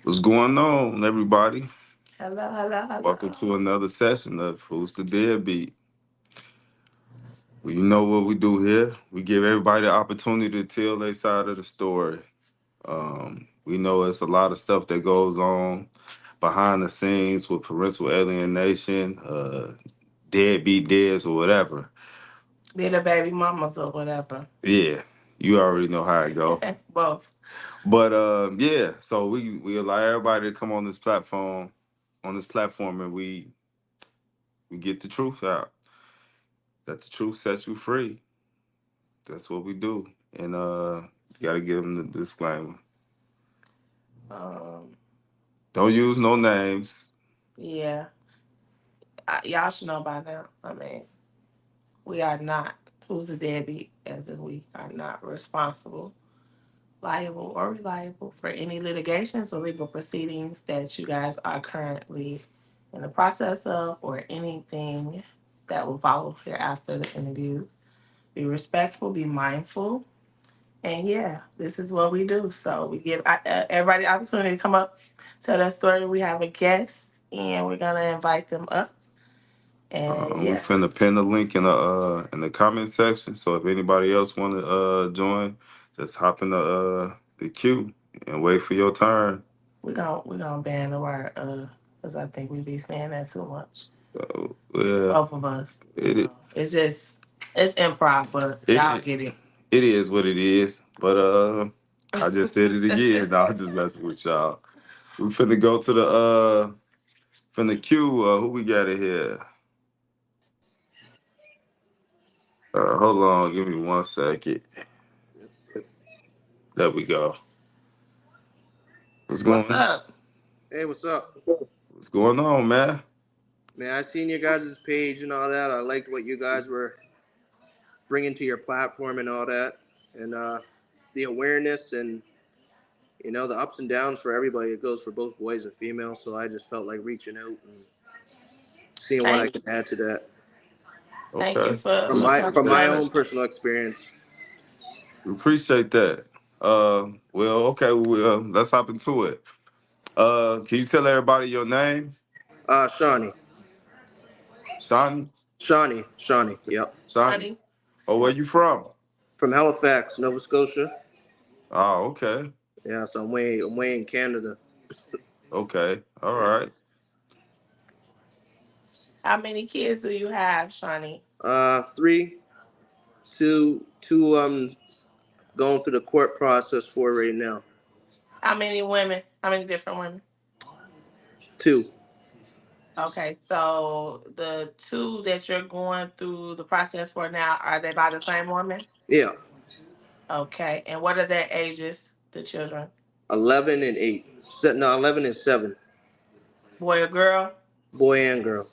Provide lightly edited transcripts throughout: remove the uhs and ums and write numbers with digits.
What's going on, everybody? Hello, hello, Welcome hello. to another session of Who's the Deadbeat. Well, you know what we do here. We give everybody the opportunity to tell their side of the story. We know it's a lot of stuff that goes on behind the scenes with parental alienation, deadbeat dads, or whatever. Be the baby mamas or whatever. Yeah, you already know how it go. Both. But yeah, so we allow everybody to come on this platform, and we get the truth out. Let the truth set you free. That's what we do. And you gotta give them the disclaimer. Um, Don't use no names. yeah. Y'all should know by now. I mean, we are not who's the deadbeat, as in we are not responsible, liable, or reliable for any litigations or legal proceedings that you guys are currently in the process of, or anything that will follow here after the interview. Be respectful, be mindful. And yeah, this is what we do. So we give everybody the opportunity to come up, tell their story. We have a guest, and we're gonna invite them up. And We yeah, finna pin the link in the comment section. So if anybody else wanna join, just hop in the queue and wait for your turn. we're gonna ban the word because I think we be saying that too much. Yeah, Both of us, it it's just it's improv, but y'all it get it. it is what it is. But I just said it again. No, I'm just messing with y'all. We finna go to the queue. Who we got in here? Hold on, give me 1 second. There we go. What's What's going up? Hey, what's up? What's going on, man? Man, I seen your guys' page and all that. I liked what you guys were bringing to your platform and all that. And the awareness and, the ups and downs for everybody. It goes for both boys and females. So I just felt like reaching out and seeing what I Thank could add to that thank you Okay, for from for my coming from appreciate my out. own personal experience. we appreciate that. Well, okay, let's hop into it. Can you tell everybody your name, Shawnee. Shawnee? Shawnee. Yep. Shawney? Honey, Oh, where you from? From Halifax, Nova Scotia. Oh, okay, Yeah, so I'm way in Canada. okay, all Yeah. right. how many kids do you have, Shawnee? Three, two. Going through the court process for right now. How many women? How many different women? Two. Okay, so the two that you're going through the process for now, are they by the same woman? Yeah. Okay, and what are their ages, the children? 11 and 8. No, 11 and 7. Boy or girl? Boy and girl.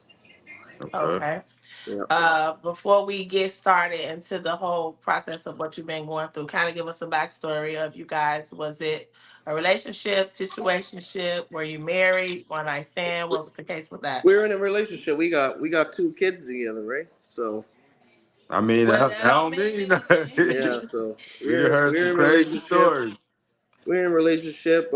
Okay. Okay. Yeah. Before we get started into the whole process of what you've been going through, kind of give us a backstory of you guys. Was it a relationship, situationship? Were you married? One night stand? What was the case with that? We're in a relationship. We got two kids together, right? So I mean, Well, that that don't don't mean mean yeah. anything. So we done heard we're some in a crazy relationship. stories. We're in a relationship.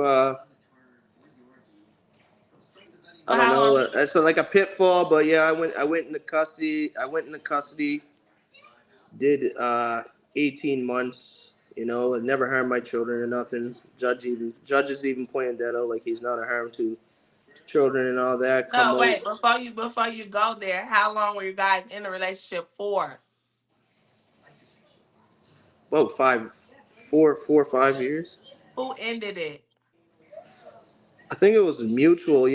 I For don't how know. long? It's like a pitfall, but yeah, I went into custody. I went into custody. Did 18 months. It never harmed my children or nothing. Judges even pointed that out, like he's not a harm to children and all that. Come No, out wait. Before you go there, how long were you guys in a relationship for? about 4 or 5 years. Who ended it? I think it was mutual. When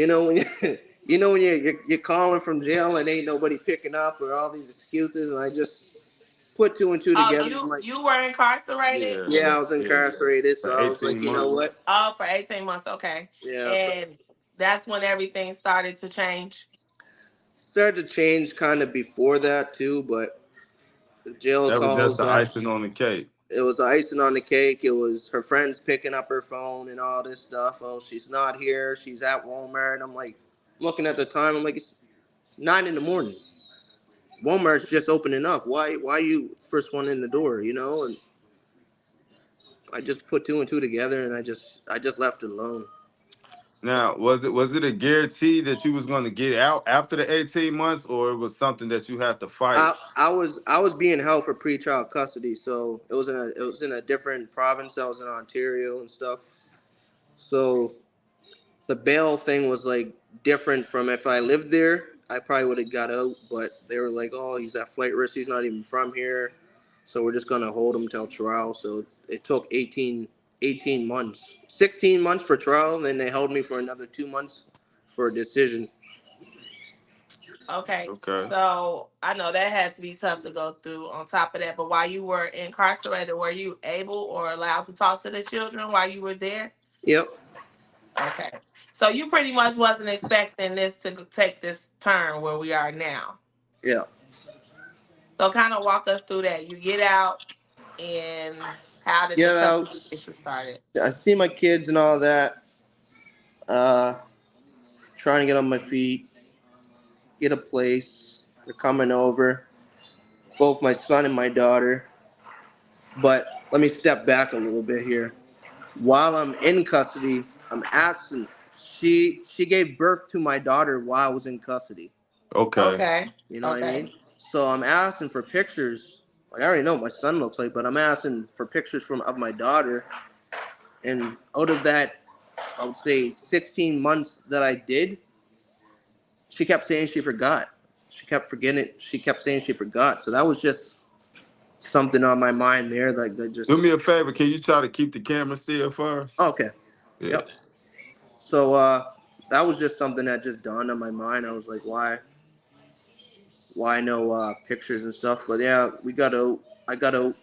you're calling from jail and ain't nobody picking up or all these excuses, and I just put two and two Oh, together. I'm you like, you were incarcerated. Yeah, yeah, I was yeah. incarcerated, For so I was like, 18 you know months. what? Oh, for 18 months. Okay, Yeah, so and that's when everything started to change. started to change kind of before that too, but the jail That was just calls the that icing on the cake. it was the icing on the cake. It was her friends picking up her phone and all this stuff. Oh, she's not here. She's at Walmart. I'm like, looking at the time. I'm like, it's 9 in the morning. Walmart's just opening up. Why you first one in the door? And I just put two and two together, and I just left it alone. Now, was it a guarantee that you was going to get out after the 18 months, or it was something that you had to fight? I was being held for pretrial custody, so it was in a different province. I was in Ontario and stuff. So the bail thing was like different from if I lived there. I probably would have got out, but they were like, "Oh, he's at flight risk. He's not even from here, so we're just gonna hold him till trial." So it took 18 months, 16 months for trial, and then they held me for another 2 months for a decision. Okay, Okay. so I know that had to be tough to go through. On top of that, but while you were incarcerated, were you able or allowed to talk to the children while you were there? Yep. Okay, so you pretty much wasn't expecting this to take this turn where we are now. Yeah. So kind of walk us through that. You get out, and how did the Get custody out. issue started? I see my kids and all that. Uh, Trying to get on my feet, get a place. They're coming over. Both my son and my daughter. But let me step back a little bit here. While I'm in custody, I'm asking. She gave birth to my daughter while I was in custody. Okay. Okay, You know what I okay. mean? So I'm asking for pictures. Like I already know what my son looks like, but I'm asking for pictures from of my daughter. And out of that, I would say 16 months that I did, she kept saying she forgot. She kept forgetting it. She kept saying she forgot. So that was just something on my mind there. Like that Do me just a favor. Can you try to keep the camera still first? okay. Yeah. Yep. So that was just something that just dawned on my mind. I was like, why no pictures and stuff? But yeah, we got out. I got out,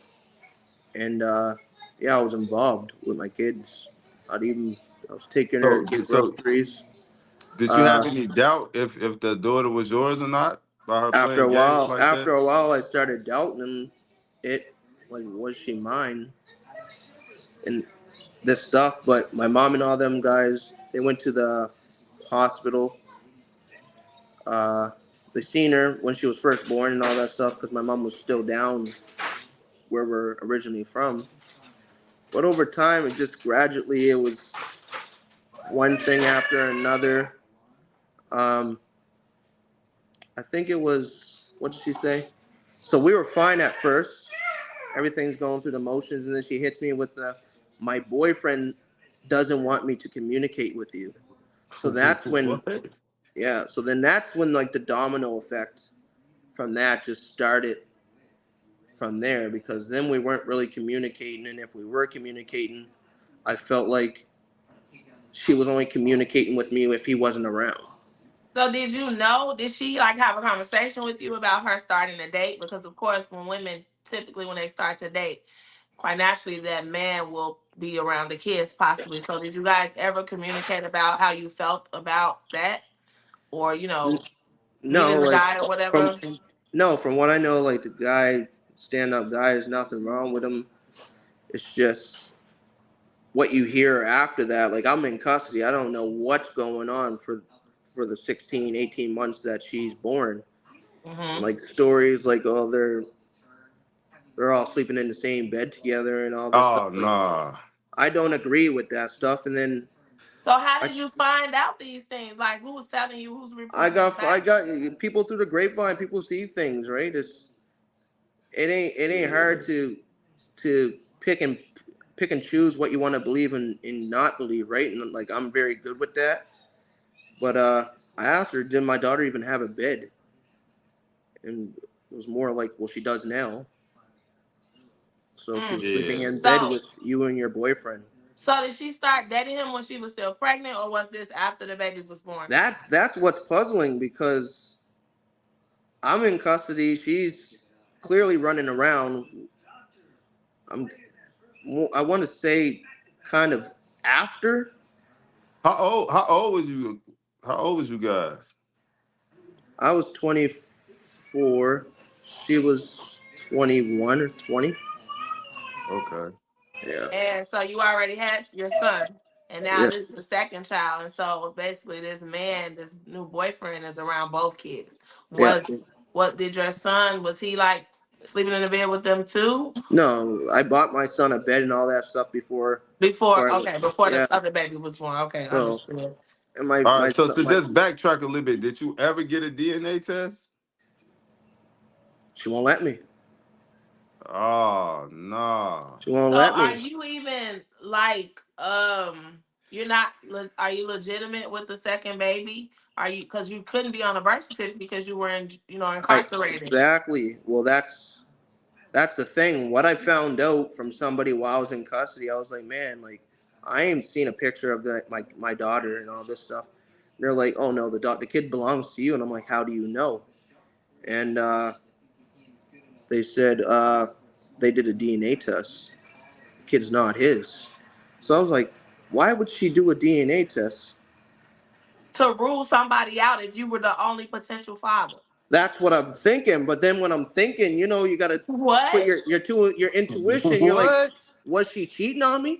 and yeah, I was involved with my kids. I'd even I was taking her So, to get so groceries. did you have Uh, any doubt if the daughter was yours or not by her after playing a games while, like after that? a while, I started doubting it. Like, was she mine? And this stuff. But my mom and all them guys, they went to the hospital. Uh, they seen her when she was first born and all that stuff because my mom was still down where we're originally from. But over time, it just gradually, it was one thing after another. Um, I think it was, what did she say? So we were fine at first. Everything's going through the motions, and then she hits me with my boyfriend doesn't want me to communicate with you. So that's when, What? yeah. So then that's when like the domino effect from that just started from there because then we weren't really communicating, and if we were communicating, I felt like she was only communicating with me if he wasn't around. So did you know? Did she like have a conversation with you about her starting a date? Because of course, when women typically when they start to date, quite naturally that man will be around the kids possibly. So did you guys ever communicate about how you felt about that, or No, meeting the like guy or from whatever? no, from what I know, like the guy, stand up guy, there's nothing wrong with him. It's just what you hear after that. Like I'm in custody. I don't know what's going on for the 16, 18 months that she's born. Hmm. Like stories like oh they're all sleeping in the same bed together and all this stuff. Oh Like nah. I don't agree with that stuff. And then So how I did you find out these things? Like who was telling you? Who's I reporting this got I back? got people through the grapevine. People see things, right? It ain't hard to pick and choose what you want to believe and not believe, right? And like I'm very good with that. But I asked her, did my daughter even have a bed? And it was more like, well, she does now. So she Mm. was sleeping Yeah. in bed So with you and your boyfriend. so did she start dating him when she was still pregnant, or was this after the baby was born? That's what's puzzling because I'm in custody. She's clearly running around. I'm I want to say kind of after. How old was you? How old was you guys? I was 24. She was 21 or 20. Okay. Yeah. And so you already had your son, and now Yeah. this is the second child, and so basically this man, this new boyfriend, is around both kids. Yeah. What did your son? Was he like sleeping in the bed with them too? No, I bought my son a bed and all that stuff before. Before, Before I, okay, before the yeah. other baby was born. Okay, So understood. And my All my right, so son, to my just backtrack a little bit, did you ever get a DNA test? she won't let me. Oh, no. She won't So let are me. you even like you're not are you legitimate with the second baby? Are you because you couldn't be on a birth certificate because you were in I incarcerated. exactly. Well, that's the thing. What I found out from somebody while I was in custody, I was like, man, like I ain't seen a picture of my daughter and all this stuff. They're like, oh no, the kid belongs to you, and I'm like, how do you know? And they said they did a DNA test. The kid's not his. So I was like, why would she do a DNA test? To rule somebody out if you were the only potential father. That's what I'm thinking. But then when I'm thinking, you gotta put What? your intuition. You're like, What? was she cheating on me?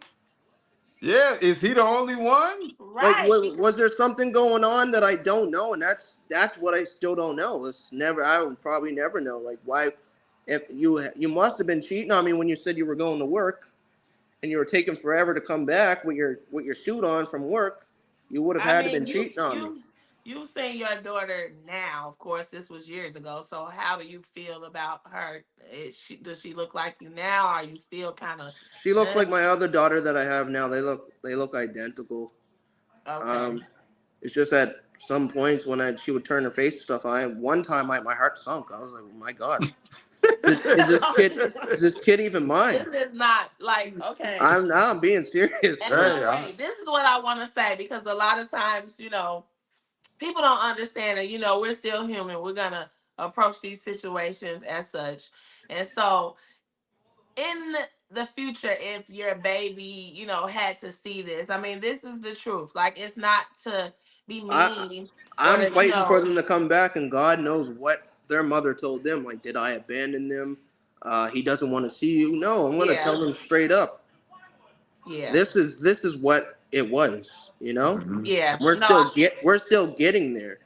Yeah, is he the only one? Like, Right. was there something going on that I don't know? And that's what I still don't know. It's never. I will probably never know. Like, why? If you must have been cheating on me when you said you were going to work and you were taking forever to come back with your suit on from work, you would have I had to been mean, cheating on me. you've seen your daughter now. Of course, this was years ago. So how do you feel about her? Does she look like you now? Are you still kind of She looks uh, like my other daughter that I have now. They look identical. okay? Um, it's just at some points when she would turn her face and stuff. One time my heart sunk. I was like, oh my god, is this kid is this kid even This mine? is not like okay. I'm being serious. And Like, look, Hey, wait, this is what I want to say because a lot of times, people don't understand that, we're still human. We're going to approach these situations as such. And so, in the future, if your baby, had to see this, I mean, this is the truth. Like, it's not to be I mean or I'm to, fighting for them to come back, and God knows what their mother told them. Like, did I abandon them? He doesn't want to see you. No, I'm gonna yeah, tell them straight up. yeah, This is what it was. mhm. yeah. And we're No, still getting there.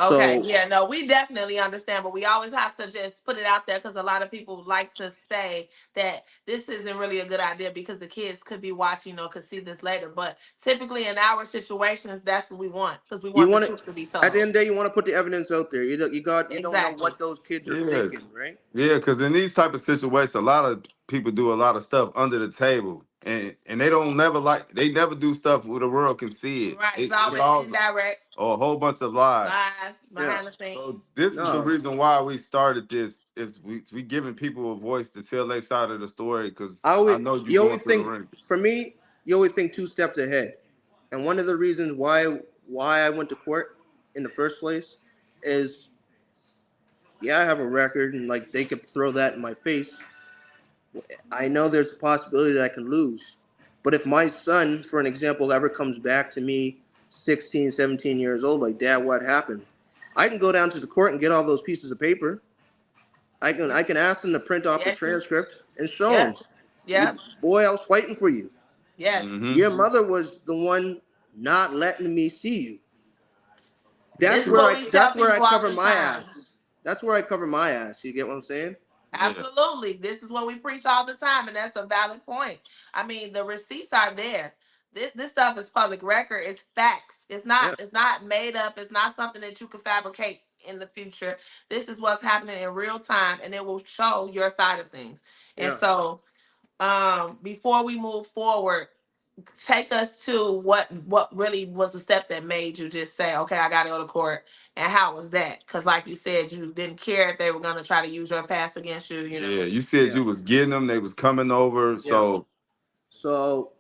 okay, So yeah, no, we definitely understand, but we always have to just put it out there because a lot of people like to say that this isn't really a good idea because the kids could be watching, could see this later. But typically in our situations, that's what we want because we you want the want to, truth to be at the told. end of the day, you want to put the evidence out there. You don't know Exactly. what those kids are Yeah, thinking, right? yeah, because in these type of situations, a lot of people do a lot of stuff under the table, and they don't never they never do stuff where the world can see it. Right. It's It's always all indirect a whole bunch of lies. lies Yeah. behind the So scenes. this is the No. reason why we started this. Is we giving people a voice to tell their side of the story? Because I I always know you you going always through the think rings. for me, you always think two steps ahead. And one of the reasons why I went to court in the first place is yeah, I have a record and like they could throw that in my face. I know there's a possibility that I can lose. But if my son, for an example, ever comes back to me 16, 17 years old, like, Dad, what happened? I can go down to the court and get all those pieces of paper. I can ask them to print off the Yes, you. transcript and show them. Yep. Yep. Boy, I was fighting for you. Yes. Hmm. Your mother was the one not letting me see you. This That's is where what I we tell that's where I people all cover the my time. ass. That's where I cover my ass. You get what I'm saying? Yeah. Absolutely. This is what we preach all the time, and that's a valid point. I mean, the receipts are there. This stuff is public record. It's facts. It's not Yeah. it's not made up. It's not something that you can fabricate in the future. This is what's happening in real time, and it will show your side of things. And Yeah. so, before we move forward, take us to what really was the step that made you just say, okay, I got to go to court, and how was that? Because like you said, you didn't care if they were going to try to use your past against you. Yeah, you said Yeah. you was getting them. They was coming over. Yeah. So So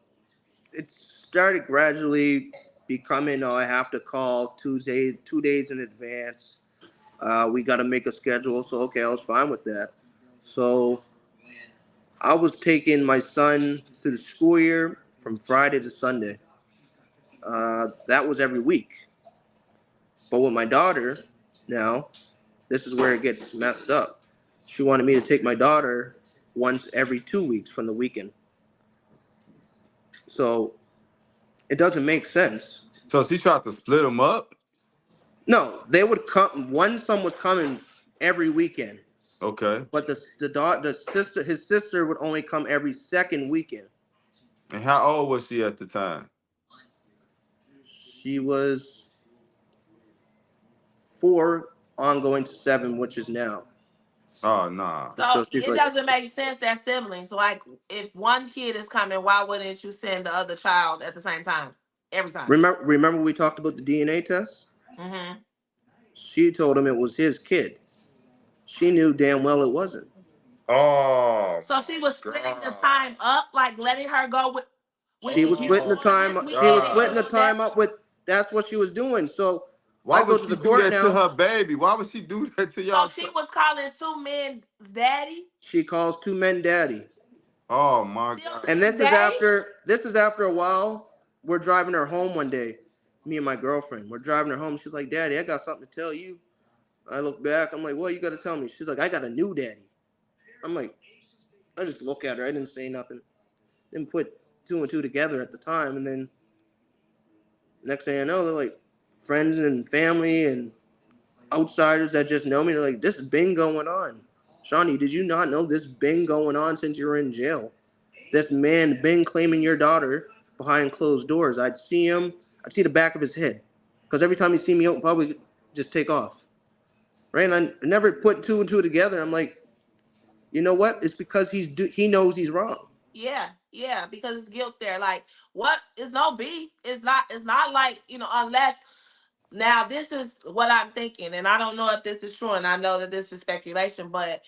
it started gradually becoming I have to call Tuesday 2 days in advance. We got to make a schedule. So okay, I was fine with that. So I was taking my son to the school year from Friday to Sunday. That was every week. But with my daughter, now this is where it gets messed up. She wanted me to take my daughter once every 2 weeks from the weekend. So it doesn't make sense. so she tried to split them up. No, they would come. One son was coming every weekend, Okay. but his sister would only come every second weekend. And how old was she at the time? She was 4 on going to 7, which is now. Oh nah. So So she's it like, doesn't make sense that siblings. Like if one kid is coming, why wouldn't you send the other child at the same time? Every time. remember we talked about the DNA test? Mm-hmm. She told him it was his kid. She knew damn well it wasn't. Oh So she my was splitting the god. time up, like letting her go with She the was you splitting the Oh on my time. this She weekend was and you splitting god. the on that. time up with. That's what she was doing. So I Why go would to she the do court that to now. her baby? Why would she do that to So y'all? she was calling two men's daddy, She calls 2 men daddy, Oh my still to and god. this day. this is after a while. We're driving her home one day. Me and my girlfriend. We're driving her home. She's like, "Daddy, I got something to tell you." I look back. I'm like, "What you got to tell me?" She's like, "I got a new daddy." I'm like, I just look at her. I didn't say nothing. Didn't put 2 and 2 together at the time, and then next thing I know, they're like friends and family and outsiders that just know me. They're like, "This has been going on." Shawnee, did you not know this has been going on since you were in jail? This man been claiming your daughter behind closed doors. I'd see him. I'd see the back of his head, because every time he see me out in public, just take off. Right? And I never put 2 and 2 together. I'm like, you know what? It's because he knows he's wrong. Yeah, yeah, because it's guilt there. Like what is no beef. It's not like, unless now this is what I'm thinking, and I don't know if this is true, and I know that this is speculation, but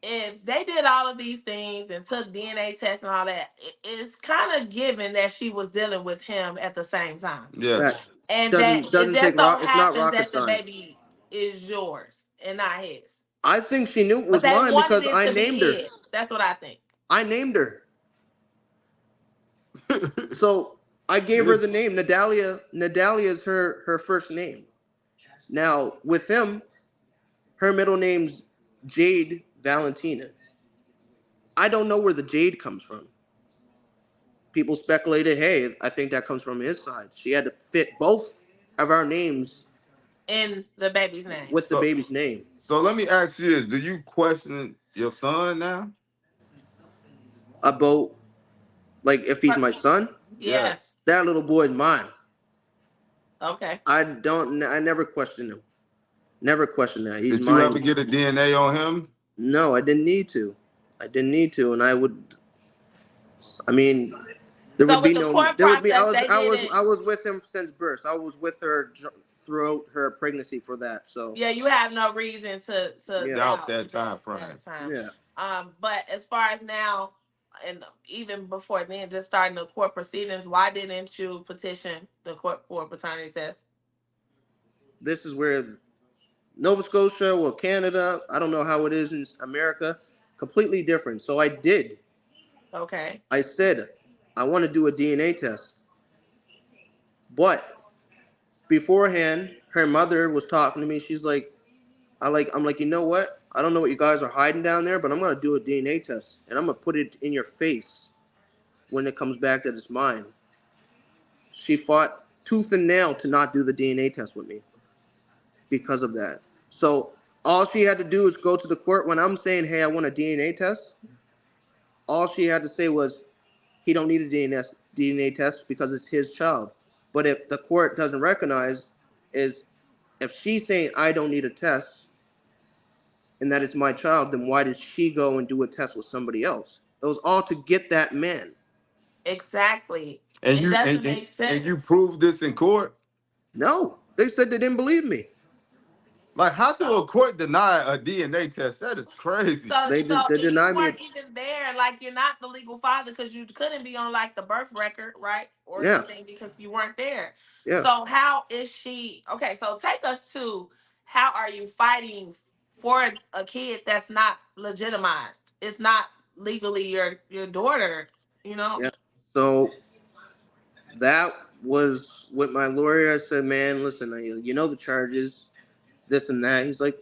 if they did all of these things and took DNA tests and all that, it's kind of given that she was dealing with him at the same time. That Yes. And that doesn't it take just so rock. It's not happens rocket that the science. baby is yours and not his. I think she knew it But was they mine wanted because it I to be named her. his. That's what I think. I named her. So I gave her the This name Nadalia. Nadalia is her first name. Now with him, her middle name's Jade Valentina. I don't know where the Jade comes from. People speculated, hey, I think that comes from his side. She had to fit both of our names In the baby's name. with the so baby's name. so let me ask you this. Do you question your son now? About, like, if he's my son, Yeah. Yes. that little boy's mine. Okay. I never question him. Never question that. He's Did you ever mine. get a DNA on him? No, I didn't need to. I didn't need to, and I would. I mean, there So would with be the no. court There would be. process, they didn't. I was with him since birth. I was with her throughout her pregnancy for that. So Yeah, you have no reason to yeah, Doubt doubt that time that frame. time. yeah. But as far as now, and even before then, just starting the court proceedings, why didn't you petition the court for a paternity test? This is where Nova Scotia, well, Canada. I don't know how it is in America. Completely different. So I did. Okay. I said I want to do a DNA test, but beforehand, her mother was talking to me. She's like, I'm like, you know what? I don't know what you guys are hiding down there, but I'm gonna do a DNA test and I'm gonna put it in your face when it comes back that it's mine. She fought tooth and nail to not do the DNA test with me because of that. So all she had to do is go to the court when I'm saying, hey, I want a DNA test. All she had to say was, he don't need a DNA test because it's his child. But if the court doesn't recognize is if she's saying I don't need a test and that it's my child, then why did she go and do a test with somebody else? It was all to get that man. Exactly. And It you doesn't make and you sense. proved this in court? No, they said they didn't believe me. Like how do So a court deny a DNA test? That is crazy. So, They so did. They and you denied me. weren't even there, like you're not the legal father because you couldn't be on like the birth record, right, or Yeah, anything because you weren't there. yeah, So how is she? Okay, so take us to how are you fighting for a kid that's not legitimized? It's not legally your daughter, you know. yeah. So that was with my lawyer. I said, man, listen, you know the charges, this and that. He's like,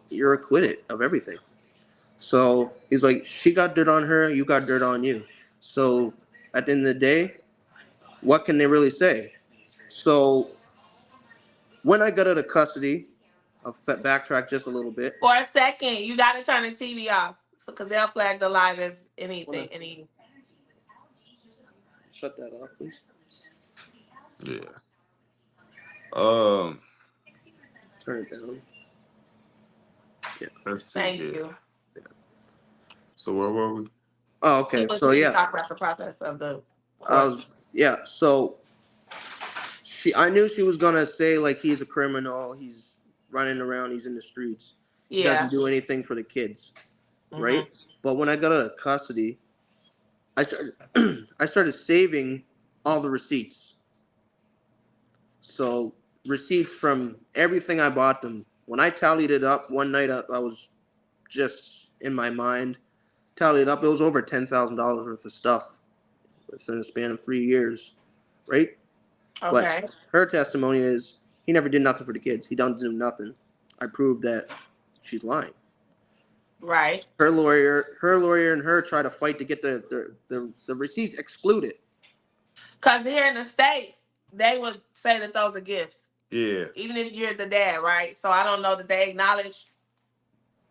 you're acquitted of everything. So he's like, she got dirt on her, you got dirt on you. So at the end of the day, what can they really say? So when I got out of custody, I'll backtrack just a little bit. For a second, you got to turn the TV off, so because they'll flag the live as Wanna anything, any. shut that off, please? Yeah. Um, Turn it down. Yeah. let's see Thank here. you. So where were we? Oh, He okay. was So he was yeah, talking about the process of the I court. was yeah. So I knew she was gonna say like he's a criminal. He's running around. He's in the streets. He doesn't Yeah. do anything for the kids, right? Mhm. But when I got out of custody, I started I started saving all the receipts. So receipts from everything I bought them. When I tallied it up one night, I was just in my mind tallied it up. It was over $10,000 worth of stuff within a span of 3 years, right? But Okay. her testimony is he never did nothing for the kids. He doesn't do nothing. I proved that she's lying. Right. Her lawyer, and her try to fight to get the receipts excluded. Because here in the States, they would say that those are gifts, Yeah, even if you're the dad, right? So I don't know that they acknowledge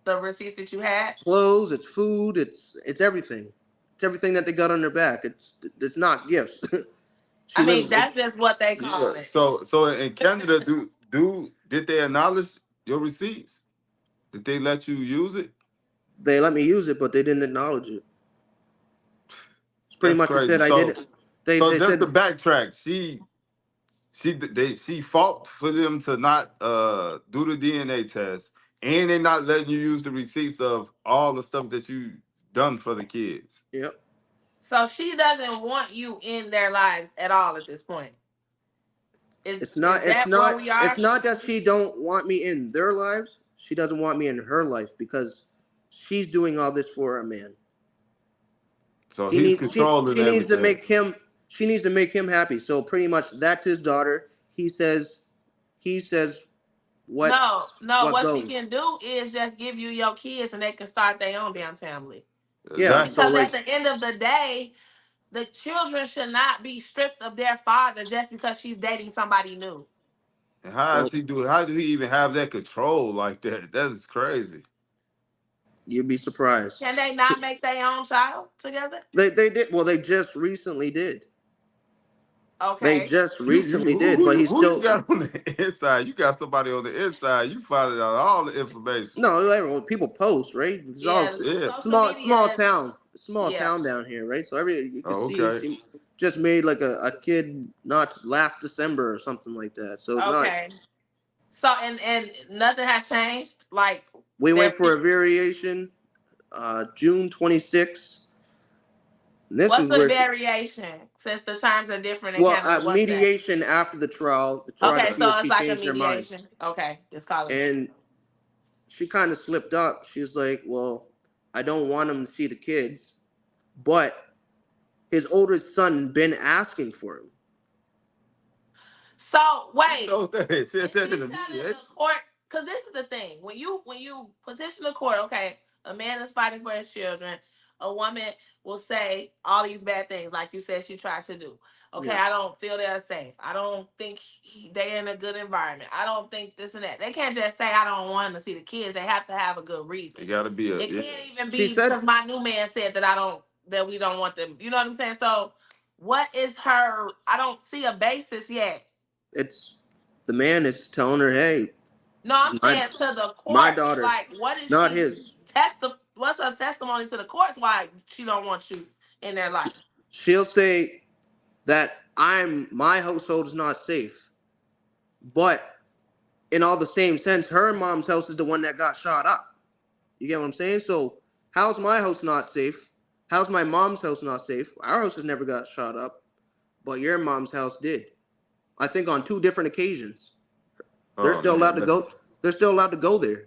the receipts that you had. Clothes, it's food, it's everything. It's everything that they got on their back. It's not gifts. She I mean, lives. that's just what they yeah. call it. So in Canada, did they acknowledge your receipts? Did they let you use it? They let me use it, but they didn't acknowledge it. It's pretty That's much they crazy. said I did So it. so They just to said backtrack, she fought for them to not do the DNA test, and they not letting you use the receipts of all the stuff that you done for the kids. yep. So she doesn't want you in their lives at all at this point. It's Is not. It's that where not. we It's are? not that she don't want me in their lives. She doesn't want me in her life because she's doing all this for a man. So He he's needs. controlling She needs to everything. make him. She needs to make him happy. So pretty much that's his daughter. He says. He says what No, no. what What she goes. can do is just give you your kids, and they can start their own damn family. Yeah. So Exactly. Because like at the end of the day, the children should not be stripped of their father just because she's dating somebody new. And how well, does he do? How do he even have that control like that? That is crazy. you'd be surprised. Can they not make their own child together? They did. Well, they just recently did. They Okay. just You recently did, but he's who you still. got on the inside? You got somebody on the inside. You finding out all the information. No, everyone people post, right? It's all Yeah, the Yeah. social small media is, town, yeah. down here, right? So every you can Oh, see okay. she just made like a kid not last December or something like that. So it's not. Okay. So and nothing has changed. Like We they're went for still. a variation, June 26th. And this What's was the where variation? Since the times are different in well, Canada, what's that? mediation after the trial to try to Okay, see if so she it's like a changed her mind, mediation. Okay, just call it that. and she kind of slipped up. She's like, "Well, I don't want him to see the kids, but his oldest son been asking for him." So She wait, told that. Said is that she in the telling the mediation. courts? Because this is the thing: when you petition the court, okay, a man is fighting for his children. A woman will say all these bad things, like you said she tried to do. Okay, Yeah, I don't feel they're safe. I don't think they're in a good environment. I don't think this and that. They can't just say I don't want to see the kids. They have to have a good reason. It got to be a It yeah. can't even she be said because my new man said that I don't that we don't want them. You know what I'm saying? So what is her? I don't see a basis yet. it's the man is telling her, "Hey, No, this I'm is saying to the my courts. daughter, Like, what is not she his." what's her testimony to the courts why she don't want you in their She, life? she'll say that my household is not safe, but in all the same sense, her mom's house is the one that got shot up. You get what I'm saying? So how's my house not safe? How's my mom's house not safe? Our house has never got shot up, but your mom's house did. I think on two different occasions. They're Oh still allowed man, to go. They're still allowed to go there.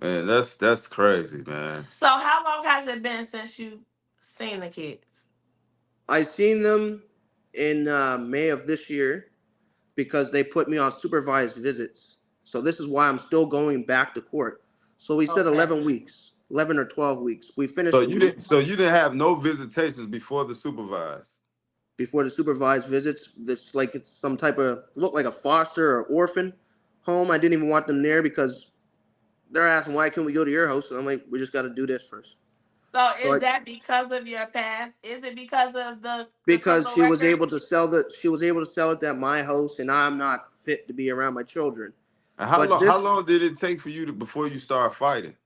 man, that's crazy, man. So how long has it been since you seen the kids? I seen them in May of this year because they put me on supervised visits. So this is why I'm still going back to court. So we said Okay. 11 weeks, 11 or 12 weeks. We So finished the you week didn't. So you didn't have no visitations before the supervised. before the supervised visits. It's like it's some type of look like a foster or orphan home. I didn't even want them there because they're asking why can't we go to your house, and I'm like, we just got to do this first. So So is that because of your past? Is it because of the because criminal record? she was able to sell it at my house, and I'm not fit to be around my children. And But how this, long did it take for you to before you start fighting?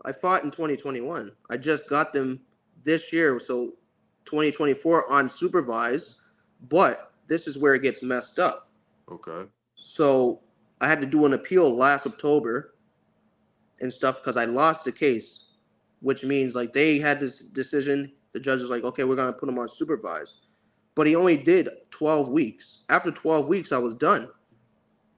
I fought in 2021. I just got them this year, so 2024 on supervised. But this is where it gets messed up. Okay. So I had to do an appeal last October and stuff because I lost the case, which means like they had this decision. The judge was like, okay, we're gonna put him on supervised, but he only did 12 weeks. After 12 weeks, I was done.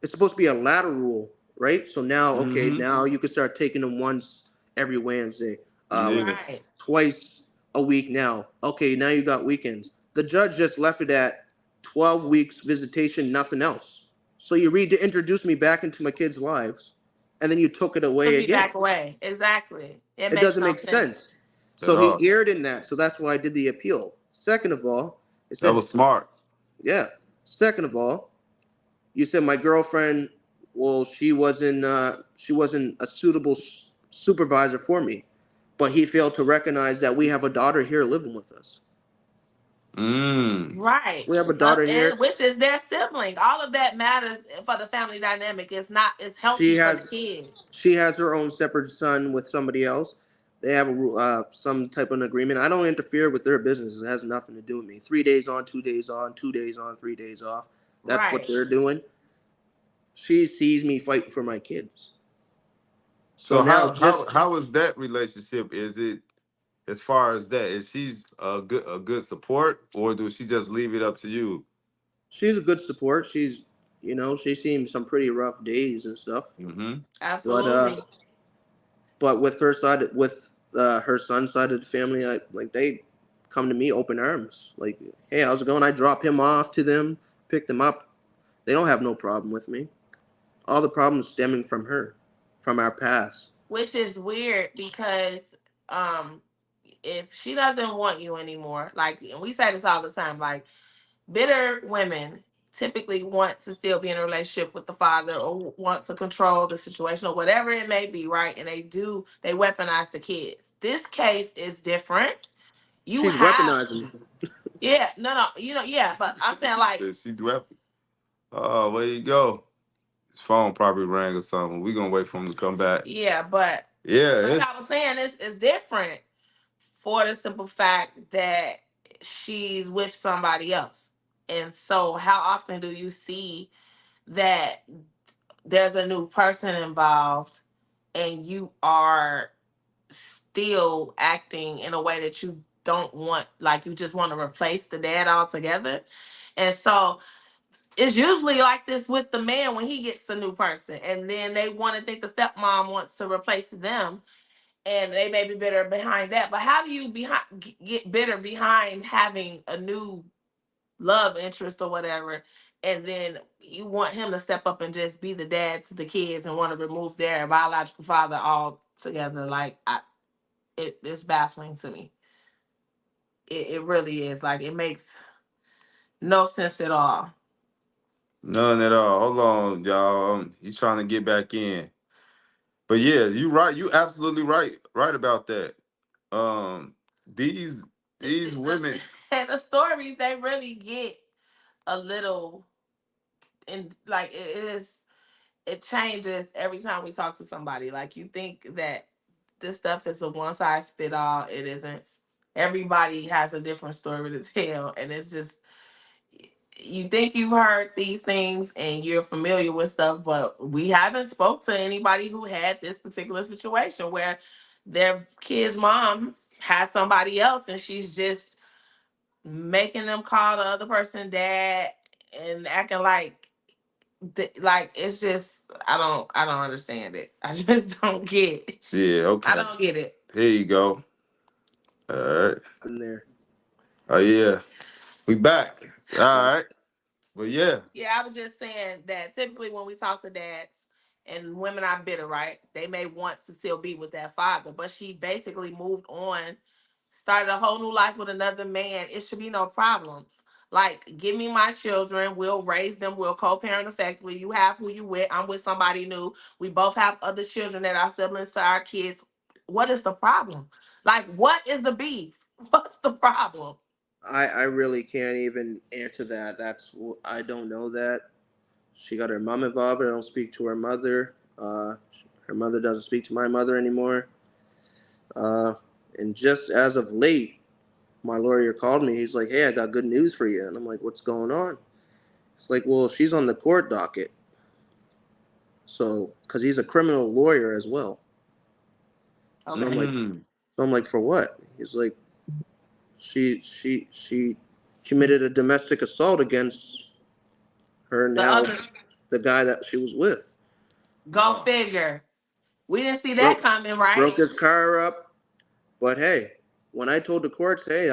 It's supposed to be a ladder rule, right? So now, okay, Mm-hmm. now you can start taking them once every Wednesday, Yeah. Right. twice a week now. Okay, now you got weekends. The judge just left it at 12 weeks visitation, nothing else. So you read to introduce me back into my kids' lives, and then you took it away Took me again. back away. Exactly. It It makes doesn't no make sense. sense. At So he all. erred in that. So that's why I did the appeal. Second of all, it That said, was smart. yeah. Second of all, you said my girlfriend, well, she wasn't a suitable supervisor for me, but he failed to recognize that we have a daughter here living with us. Mm. Right. We have a daughter here. And which is their sibling. All of that matters for the family dynamic. It's not. It's She healthy for the has kids. she has her own separate son with somebody else. They have some type of agreement. I don't interfere with their business. It has nothing to do with me. 3 days on, 2 days on, 2 days on, 3 days off. That's what Right. they're doing. She sees me fighting for my kids. So So now just how is that relationship? Is it as far as that? Is she's a good support, or do she just leave it up to you? she's a good support. She's seen some pretty rough days and stuff. Mm-hmm. But Absolutely. with her side, with her son's side of the family, I like they come to me open arms. Like, hey, how's it going? I drop him off to them, pick them up. They don't have no problem with me. All the problems stemming from her, from our past. Which is weird because um if she doesn't want you anymore, like, and we say this all the time, like, bitter women typically want to still be in a relationship with the father or want to control the situation or whatever it may be, right? And they weaponize the kids. This case is different. You She's have, weaponizing. yeah, no, yeah, but I'm saying, like, Said she weapon. Oh, where you go? His phone probably rang or something. We gonna wait for him to come back. yeah, but Yeah, like it's I was saying, it's different for the simple fact that she's with somebody else. And so, how often do you see that there's a new person involved and you are still acting in a way that you don't want, like you just want to replace the dad altogether? And so it's usually like this with the man when he gets a new person, and then they want to think the stepmom wants to replace them, and they may be bitter behind that. But how do you get bitter behind having a new love interest or whatever, and then you want him to step up and just be the dad to the kids and want to remove their biological father altogether? Like, it's baffling to me. It really is. Like, it makes no sense at all. none at all. Hold on, y'all. He's trying to get back in. But yeah, you right. You absolutely right. Right about that. Um, these these women. And the stories, they really get a little, and like, it changes every time we talk to somebody. Like, you think that this stuff is a one size fit all. It isn't. Everybody has a different story to tell, and it's just, you think you've heard these things and you're familiar with stuff, but we haven't spoke to anybody who had this particular situation where their kid's mom has somebody else and she's just making them call the other person dad and acting like, like, it's just, I don't understand it. I just don't get. Yeah. I Okay. don't get it. Here you go. All right. In there. Oh yeah. We back. All right. But yeah. Yeah, I was just saying that typically when we talk to dads and women are bitter, right? They may want to still be with that father, but she basically moved on, started a whole new life with another man. It should be no problems. Like, give me my children. We'll raise them. We'll co-parent effectively. You have who you with. I'm with somebody new. We both have other children that are siblings to our kids. What is the problem? Like, what is the beef? What's the problem? I really can't even answer that. I don't know that. She got her mom involved. I don't speak to her mother. Her mother doesn't speak to my mother anymore. Uh, and just as of late, my lawyer called me. He's like, "Hey, I got good news for you." And I'm like, "What's going on?" It's like, "Well, she's on the court docket." So, because he's a criminal lawyer as well. So I'm Okay. like, Mm. "For what?" He's like, she committed a domestic assault against her The now, other, the guy that she was with. go Oh. figure. We didn't see that Broke coming, broke right? his car up. But hey, when I told the courts, hey,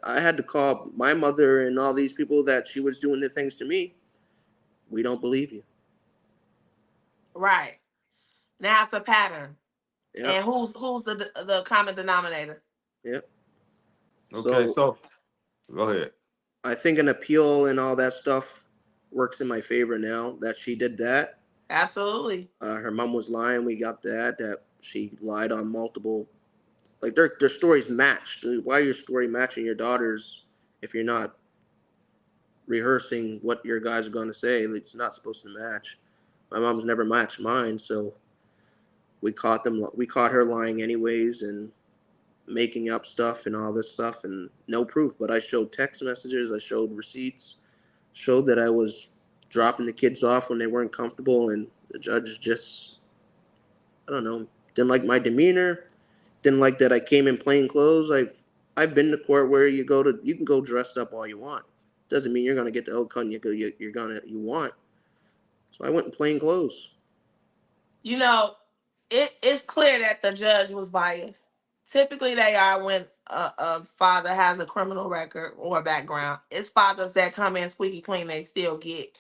I had to call my mother and all these people that she was doing the things to me. We don't believe you. Right. Now it's a pattern. Yep, And who's the common denominator? yep. Okay, So so go ahead. I think an appeal and all that stuff works in my favor now that she did that. Absolutely. Her mom was lying. We got that she lied on multiple. Like their stories matched. Why are your story matching your daughter's if you're not rehearsing what your guys are going to say? It's not supposed to match. My mom's never matched mine, so we caught them. We caught her lying anyways and making up stuff and all this stuff and no proof. But I showed text messages. I showed receipts. Showed that I was dropping the kids off when they weren't comfortable, and the judge just I don't know didn't like my demeanor. Didn't like that I came in plain clothes. I've been to court where you can go dressed up all you want. Doesn't mean you're gonna get the outcome you want. So I went in plain clothes. You know, it's clear that the judge was biased. Typically, they are when a father has a criminal record or background. It's fathers that come in squeaky clean, they still get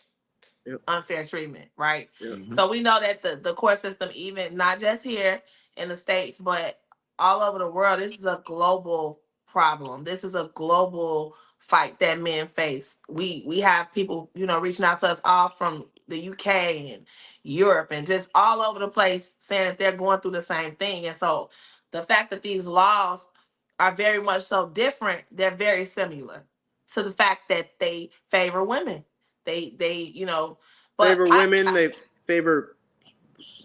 Yep, unfair treatment, right? yep. Hmm. So we know that the court system, even not just here in the States, but all over the world, this is a global problem. This is a global fight that men face. We have people, reaching out to us all from the UK and Europe and just all over the place saying that they're going through the same thing. And so the fact that these laws are very much so different, they're very similar to the fact that they favor women. They but Favor I, women. They favor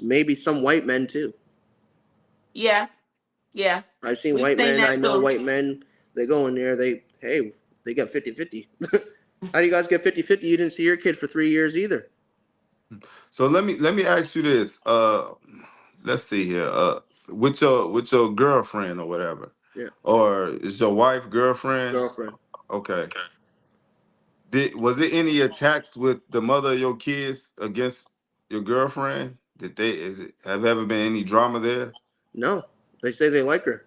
maybe some white men too. yeah, yeah. I've seen We've white seen men. I that know too. white men. They go in there. They got 50-50. How do you guys get 50-50? You didn't see your kid for 3 years either. So let me ask you this. Let's see here. With your girlfriend or whatever, Yeah, or is your wife girlfriend? girlfriend. Okay. Was there any attacks with the mother of your kids against your girlfriend? Have ever been any drama there? No, they say they like her.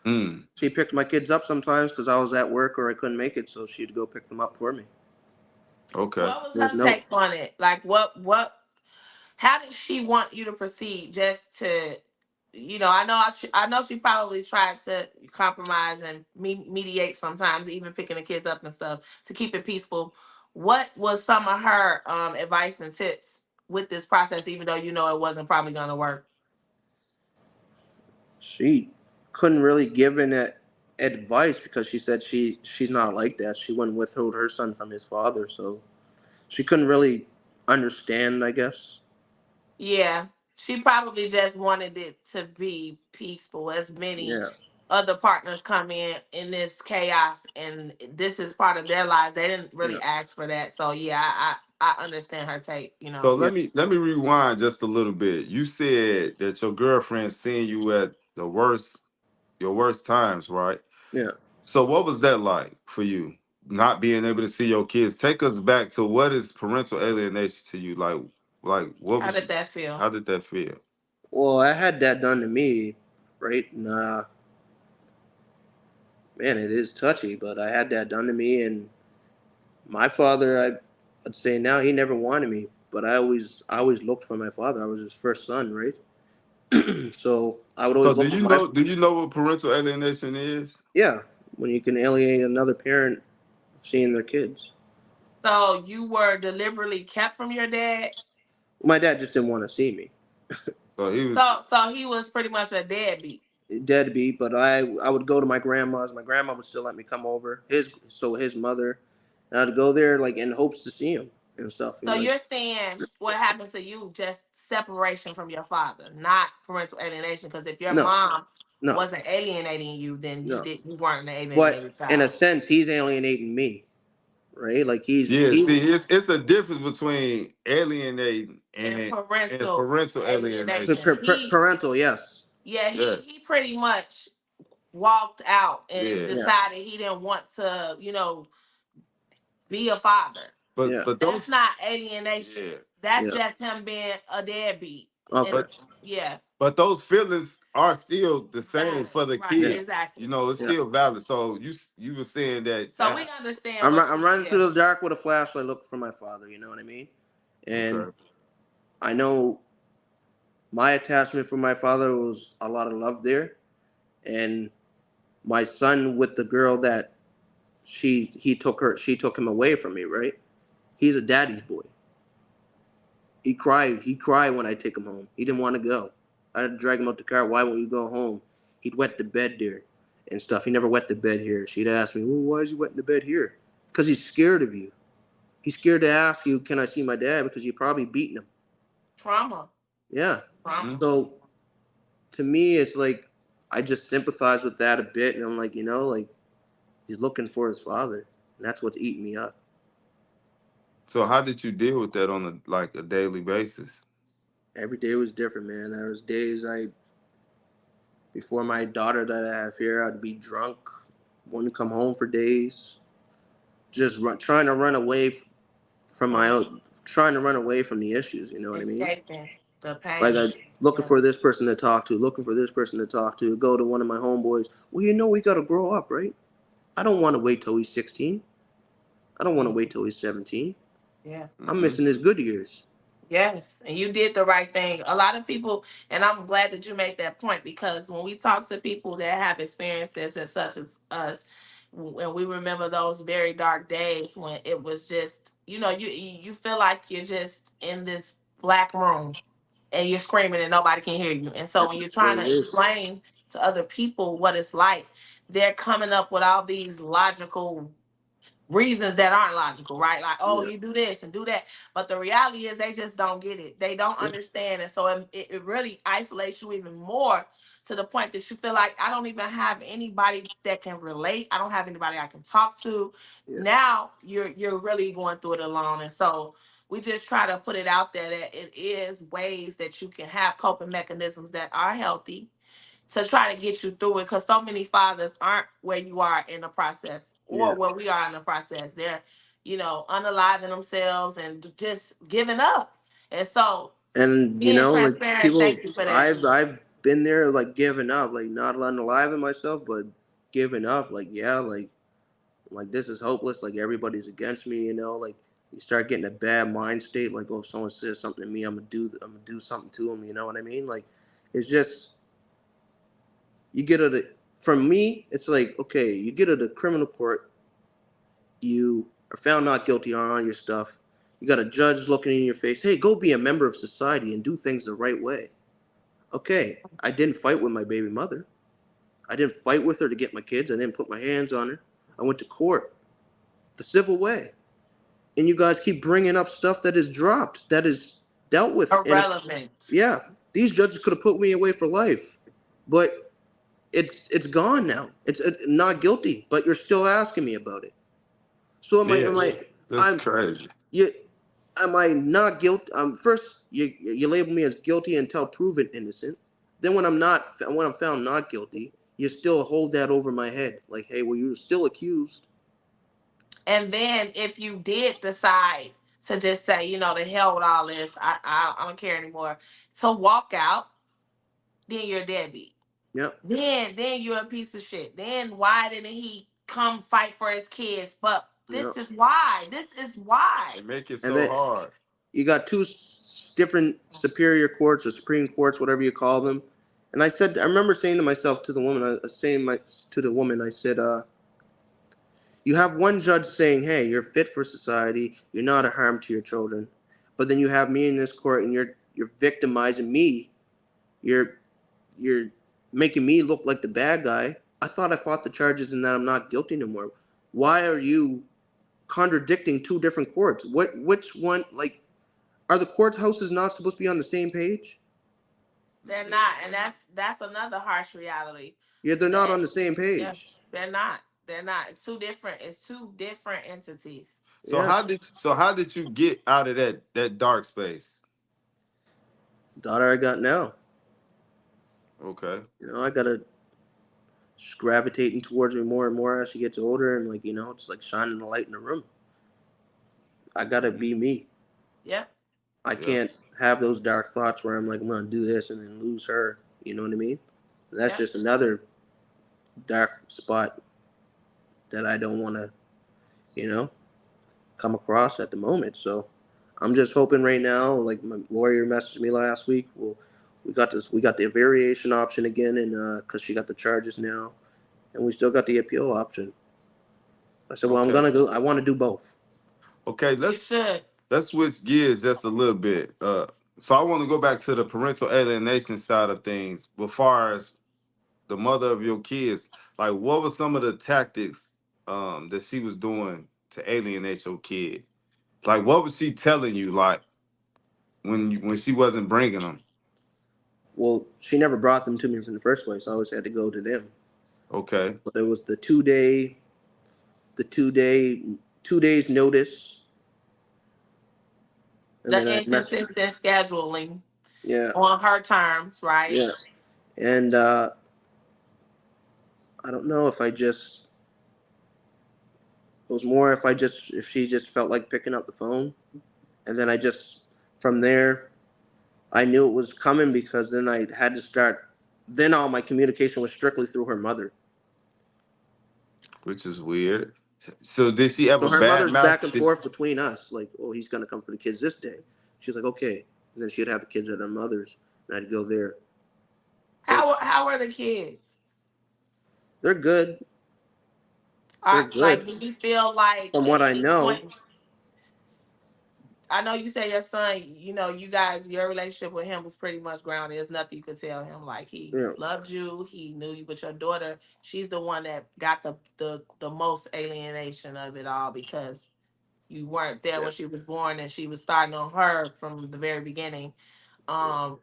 Mm, She picked my kids up sometimes because I was at work or I couldn't make it, so she'd go pick them up for me. okay. What was There's her no. take on it? Like, how did she want you to proceed? Just to, I know she probably tried to compromise and mediate sometimes, even picking the kids up and stuff to keep it peaceful. What was some of her advice and tips with this process, even though it wasn't probably going to work? She couldn't really give advice because she said she's not like that. She wouldn't withhold her son from his father, so she couldn't really understand. I guess. Yeah, she probably just wanted it to be peaceful, as many Yeah, other partners come in this chaos, and this is part of their lives. They didn't yeah, really ask for that, so yeah, I understand her take. So yeah, let me rewind just a little bit. You said that your girlfriend seen you at your worst times, right? yeah. So what was that like for you? Not being able to see your kids. Take us back to what is parental alienation to you? Like what How was did that feel? how did that feel? Well, I had that done to me, right? And man, it is touchy, but I had that done to me, and my father, I'd say now he never wanted me, but I always looked for my father. I was his first son, right? So I would So always do look for you my know do you know what parental alienation is? yeah. When you can alienate another parent seeing their kids. So you were deliberately kept from your dad. My dad just didn't want to see me. So he was So he was pretty much a deadbeat. deadbeat, but I would go to my grandma's. My grandma would still let me come over. His mother, and I'd go there like in hopes to see him and stuff. So And like you're saying what happened to you just separation from your father, not parental alienation. Because if your no, mom no, wasn't alienating you, then no. you weren't an alienated But in a child. sense, he's alienating me, right? Like Yeah, he's see, it's a difference between alienating And and parental parental alienation. alienation. parental, yes, Yeah, Yeah, he pretty much walked out and yeah. yeah, decided he didn't want to, be a father. yeah, But those That's not alienation. yeah. That's yeah. just him being a deadbeat. And Okay, But yeah, but those feelings are still the same valid. for the Right, yeah, kid. You exactly. know, it's yeah. still valid. So you were saying So we that understand what I'm you, running yeah. through the dark with a flashlight looking for my father. You know what I mean? And okay. I know my attachment for my father was a lot of love there, and my son with the girl that she took him away from me. Right? He's a daddy's boy. He cried when I take him home. He didn't want to go. I had to drag him out the car. Why won't you go home? He'd wet the bed there and stuff. He never wet the bed here. She'd ask me, well, why is he wetting the bed here? Because he's scared of you. He's scared to ask you, can I see my dad? Because you're probably beating him. Trauma. Yeah. Hmm. Trauma. So to me, it's like I just sympathize with that a bit, and I'm like, like he's looking for his father, and that's what's eating me up. So how did you deal with that on a daily basis? Every day was different, man. There was days before my daughter that I have here, I'd be drunk, wouldn't come home for days, just trying to run away from my Mm. own, trying to run away from the issues. You know what I mean? Escaping the Like pain. I looking Yeah. for this person to talk to, looking for this person to talk to. Go to one of my homeboys. Well, we got to grow up, right? I don't want to wait till he's 16. I don't want to Mm. wait till he's 17. Yeah. I'm Hmm. missing his good years. Yes, and you did the right thing. A lot of people, and I'm glad that you made that point because when we talk to people that have experiences as such as us, and we remember those very dark days when it was just, you feel like you're just in this black room and you're screaming and nobody can hear you. And so when you're That's what trying it to is. explain to other people what it's like, they're coming up with all these logical reasons that aren't logical, right? Like, oh, Yeah, you do this and do that. But the reality is they just don't get it. They don't yeah, understand. And so it really isolates you even more to the point that you feel like I don't even have anybody that can relate. I don't have anybody I can talk to. yeah, Now you're really going through it alone. And so we just try to put it out there that it is ways that you can have coping mechanisms that are healthy to try to get you through it because so many fathers aren't where you are in the process yeah. or where we are in the process. They're, unaliving themselves and just giving up. And so And being like transparent, people, thank you for that. I've been there, like giving up, like not unaliving myself, but giving up. Like yeah, like this is hopeless. Like everybody's against me. Like you start getting a bad mind state. Like oh, if someone says something to me, I'm gonna do something to them. You know what I mean? Like it's just you get it. From me, it's like okay, you get to the criminal court, you are found not guilty on all your stuff. You got a judge looking in your face. Hey, go be a member of society and do things the right way. Okay, I didn't fight with my baby mother. I didn't fight with her to get my kids. I didn't put my hands on her. I went to court the civil way. And you guys keep bringing up stuff that is dropped, that is dealt with. And if, Irrelevant. yeah, these judges could have put me away for life, but it's gone now. It's not guilty, but you're still asking me about it. So Yeah, that's I'm crazy. you am I not guilty? First you label me as guilty until proven innocent. Then when I'm found not guilty, you still hold that over my head, like, hey, well, you're still accused. And then if you did decide to just say, the hell with all this, I don't care anymore, to walk out, then you're a deadbeat. Yep, Then you're a piece of shit. Then why didn't he come fight for his kids? But yep. this is why. This is why. They make it And so then hard. you got two different superior courts or supreme courts, whatever you call them. And I remember saying to myself, to the woman, to the woman, I said, you have one judge saying, hey, you're fit for society, you're not a harm to your children, but then you have me in this court, and you're victimizing me. You're you're making me look like the bad guy. I thought I fought the charges and that I'm not guilty anymore. Why are you contradicting two different courts? Which one, like, are the courthouses not supposed to be on the same page? They're not, and that's another harsh reality. Yeah, they're not That on the same yeah, page. they're not. They're not. It's two different. It's two different entities. Yeah. So how did you get out of that dark space? Daughter I got now. Okay. I gotta just gravitating towards me more and more as she gets older, and like it's like shining the light in the room. I gotta Hmm. be me. Yep. I Yeah. can't have those dark thoughts where I'm like, I'm gonna do this and then lose her. You know what I mean? That's Yep. just another dark spot that I don't want to, you know, come across at the moment. So I'm just hoping right now. Like my lawyer messaged me last week. Well, we got this. We got the variation option again, and because she got the charges now, and we still got the appeal option. I said, well, I'm Okay. gonna go. I want to do both. Okay. You should. Let's switch gears just a little bit. So I want to go back to the parental alienation side of things. But far as the mother of your kids, like what were some of the tactics that she was doing to alienate your kid? Like what was she telling you? Like when she wasn't bringing them? Well, she never brought them to me in the first place. I always had to go to them. Okay. But it was the 2 days notice, and then The I messed. inconsistent scheduling Yeah, on her terms, right? yeah, and I don't know if I just. It was more if she just felt like picking up the phone, and then I just from there I knew it was coming because then I had to start. Then all my communication was strictly through her mother. Which is weird. So did she So ever her mother's badmouth back and this? forth between us, like, oh, he's gonna come for the kids this day. She's like, okay, and then she'd have the kids at her mother's, and I'd go there. But How are the kids? they're good. They're Are good like, do you feel like from at what I any know. point? I know you say your son, you guys, your relationship with him was pretty much grounded. There's nothing you could tell him. Like he Yeah, loved you, he knew you, but your daughter, she's the one that got the most alienation of it all because you weren't there yeah. when she was born and she was starting on her from the very beginning.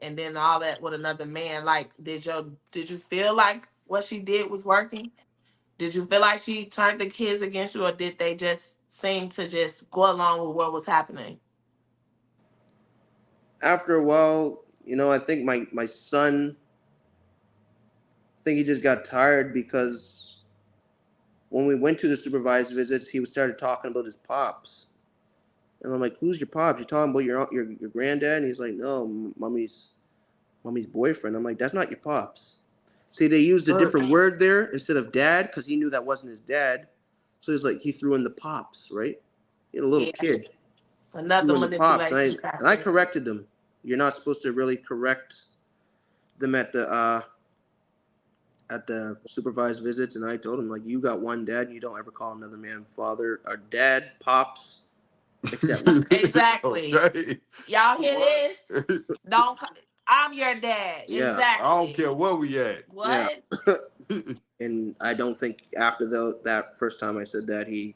And then all that with another man. Like, did you feel like what she did was working? Did you feel like she turned the kids against you, or did they just seem to just go along with what was happening? After a while, I think my son, I think he just got tired because when we went to the supervised visits, he started talking about his pops. And I'm like, who's your pops? You talking about your granddad? And he's like, no, mommy's boyfriend. I'm like, that's not your pops. See, they used a Ugh. different word there instead of dad because he knew that wasn't his dad. So he's like, he threw in the pops, right? He had a little Yeah, kid. He threw another in the pops, and I manipulation and I tactic. corrected them. You're not supposed to really correct them at the supervised visits, and I told him like, you got one dad, and you don't ever call another man father or dad, pops, except me. Exactly. Okay. Y'all hear What? this? Don't. I'm your dad. Yeah, I don't Exactly. care where we at. yeah. What? And I don't think after that first time I said that he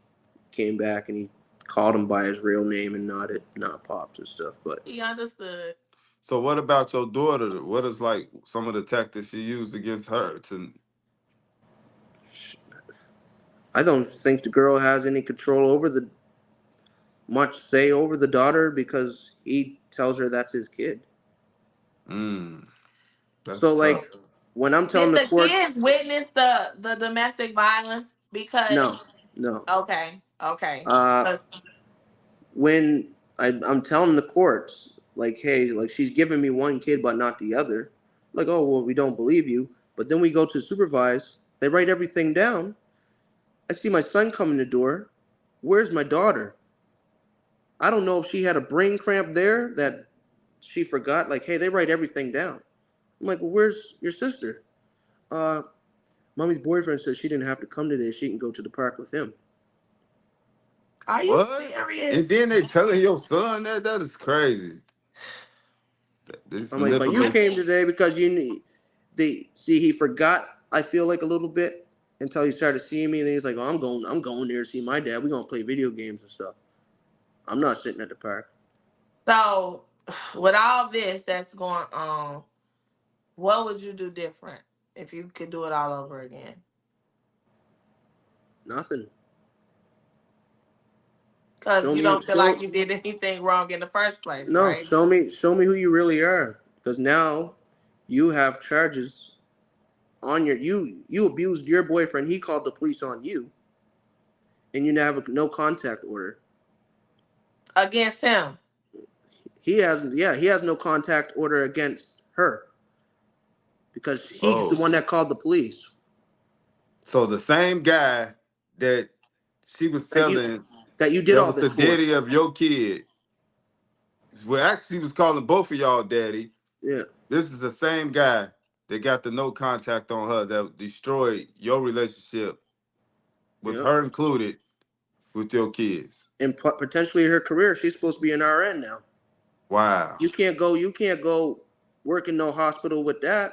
came back and he called him by his real name and not pops and stuff. But He understood. So what about your daughter? What is like some of the tactics she used against her to I don't think the girl has any control over the much say over the daughter because he tells her that's his kid. mm, that's So tough. like when I'm telling Did the the court, kids witness the domestic violence? Because no, no. okay, okay, Uh, 'cause when I'm telling the courts like, hey, like she's giving me one kid but not the other. Like, oh well, we don't believe you. But then we go to supervise. They write everything down. I see my son come in the door. Where's my daughter? I don't know if she had a brain cramp there that she forgot. Like, hey, they write everything down. I'm like, well, where's your sister? Uh, mommy's boyfriend said she didn't have to come today. She can go to the park with him. are you What? And serious? then they telling your son that is crazy. This I'm like, but you manipulation. came today because you need. he forgot. I feel like a little bit until he started seeing me, and then he's like, "Oh, I'm going there to see my dad. We're gonna play video games and stuff. I'm not sitting at the park. So, with all this that's going on, what would you do different if you could do it all over again? Nothing. Because Show you me, don't feel like show you did anything wrong in the first place, no, right? show me who you really are. Because now you have charges on you abused your boyfriend. He called the police on you, and you now have a no contact order. Against him. He has no contact order against her because he's the Oh, one that called the police. so the same guy that she was That you telling that you did that all was the this for. daddy of your kid. Well, actually, he was calling both of y'all daddy. Yeah, This is the same guy that got the no contact on her that destroyed your relationship with yeah. her included with your kids. And potentially her career. She's supposed to be an RN now. Wow. You can't go work in no hospital with that.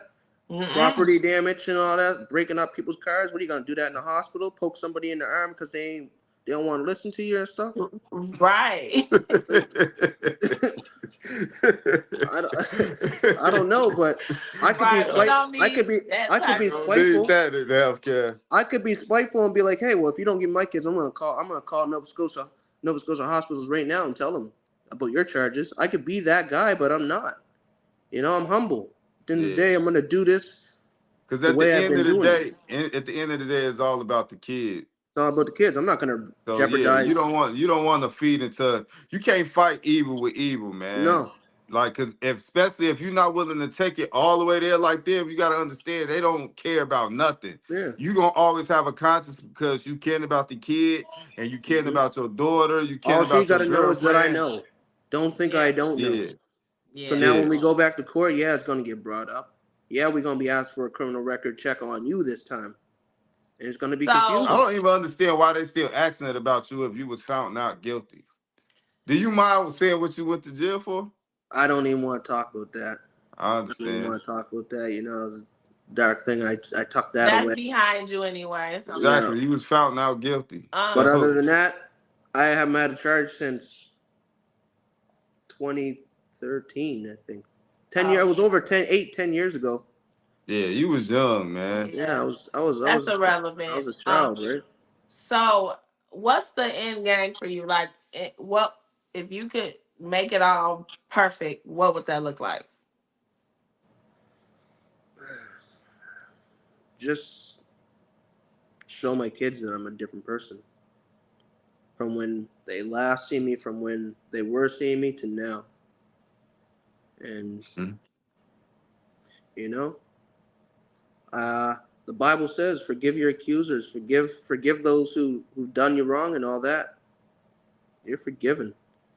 Mm-mm. Property damage and all that, breaking up people's cars. What are you gonna do that in the hospital? Poke somebody in the arm because they don't want to listen to you and stuff. Right. I don't, I don't know, but I could be Right. We spite. don't I could need be that I could type be Don't of. need spiteful. that in healthcare. I could be spiteful and be like, hey, well, if you don't give my kids, I'm gonna call Nova Scotia hospitals right now and tell them about your charges. I could be that guy, but I'm not. I'm humble. At the end of the Yeah. day, I'm gonna do this Because the at the way I've end been of the doing it. day, at the end of the day, it's all about the kid. It's all about the kids. I'm not gonna So yeah, jeopardize. you don't want to feed into you can't fight evil with evil, man. No. Like, cause if especially if you're not willing to take it all the way there like them, you gotta understand they don't care about nothing. Yeah. You gonna always have a conscience because you care about the kid and you care Hmm. about your daughter, you care All she about your got to know is that I girlfriend. know. Don't think I Yeah. don't know. Yeah, So Yeah. now when yeah. we go back to court, yeah, it's gonna get brought up. Yeah, we're gonna be asked for a criminal record check on you this time, and it's gonna be I So confusing. don't even understand why they still asking it about you if you was found not guilty. Do you mind saying what you went to jail for? I don't even want to talk about that. I I don't even understand. want to talk about that. It's a dark thing. I tucked that that's away. behind you anyway. It's okay. Yeah. Exactly. He was found not guilty. But Um. other So than that, I haven't had a charge since 2013, I think. 10 years. I was Okay. over 10 years ago. yeah, you was young, man. Yeah, I Yeah. was. I was. I That's was. I irrelevant. was a child, right? So what's the end game for you? Like, what if you could make it all perfect? What would that look like? Just show my kids that I'm a different person from when they last see me, from when they were seeing me to now. And Mhm. you know, uh, the Bible says, "Forgive your accusers, forgive those who've done you wrong, and all that." You're forgiven.